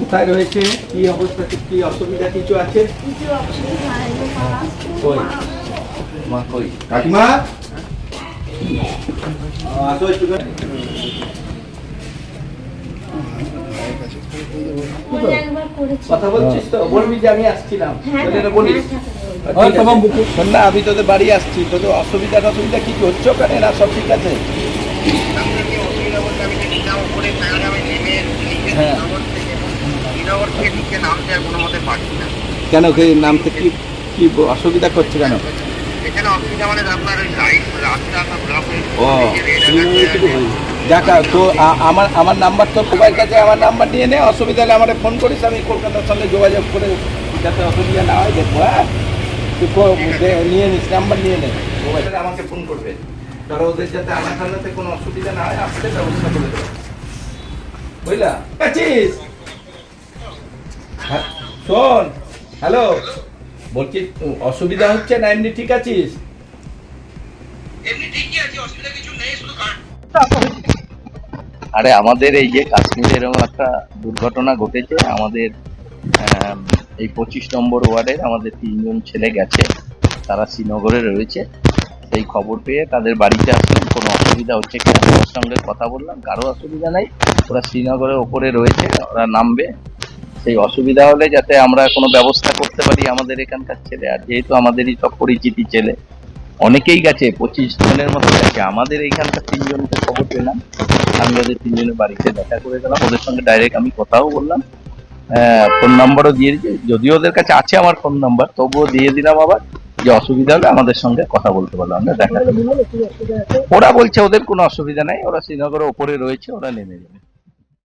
কোথায় রয়েছে, কি অবস্থা, কি অসুবিধা কিছু আছে? মা কই? কাকিমা আসো একটু। কথা বলছিস তো? বলবি যে আমি আসছিলাম, বলিস না আমি তোদের বাড়ি আসছি। তোদের অসুবিধা টসুবিধা কি হচ্ছে ওখানে, না সব ঠিক আছে? হ্যাঁ, কেন নামতে কি কি অসুবিধা করছে কেন? ও দেখা তো আমার আমার নাম্বার তোর মোবাইল কাছে, আমার নাম্বার নিয়ে নে, অসুবিধা হলে আমার ফোন করিস, আমি কলকাতার সঙ্গে যোগাযোগ করে যাতে অসুবিধা না হয় দেখবো। হ্যাঁ, তুই নিয়ে নিস, নাম্বার নিয়ে নে, মোবাইলটা আমাকে ফোন করবে, কারণ ওদের যাতে আমার সামনে কোনো অসুবিধা না হয়, আসতে ব্যবস্থা করে দেবো, বুঝলা? আছিস? শোন, হ্যালো, বলছি অসুবিধা হচ্ছে না এমনি ঠিক আছিস? আরে আমাদের এই যে কাশ্মীরে এরকম একটা দুর্ঘটনা ঘটেছে, আমাদের এই 25 নম্বর ওয়ার্ডের আমাদের 3জন ছেলে গেছে, তারা শ্রীনগরে রয়েছে। সেই খবর পেয়ে তাদের বাড়িতে আসলাম, কোনো অসুবিধা হচ্ছে কিনা ওদের সঙ্গে কথা বললাম, কারো অসুবিধা নাই, ওরা শ্রীনগরের ওপরে রয়েছে, ওরা নামবে। সেই অসুবিধা হলে যাতে আমরা কোনো ব্যবস্থা করতে পারি আমাদের এখানকার ছেলে, আর যেহেতু আমাদেরই সব পরিচিতি ছেলে, অনেকেই গেছে, 25 জনের মতো গেছে। আমাদের এইখানকার 3জনকে খবর পেলাম, আমি ওদের 3জনের বাড়িতে দেখা করে গেলাম, ওদের সঙ্গে ডাইরেক্ট আমি কথাও বললাম, ফোন নাম্বারও দিয়ে দিয়েছি, যদিও ওদের কাছে আছে আমার ফোন নাম্বার, তবুও দিয়ে দিলাম আবার, যে অসুবিধা হলে আমাদের সঙ্গে কথা বলতে পারলাম, আমরা দেখা করবো। ওরা বলছে ওদের কোনো অসুবিধা নাই, ওরা শ্রীনগরের ওপরে রয়েছে, ওরা নেমে যাবে।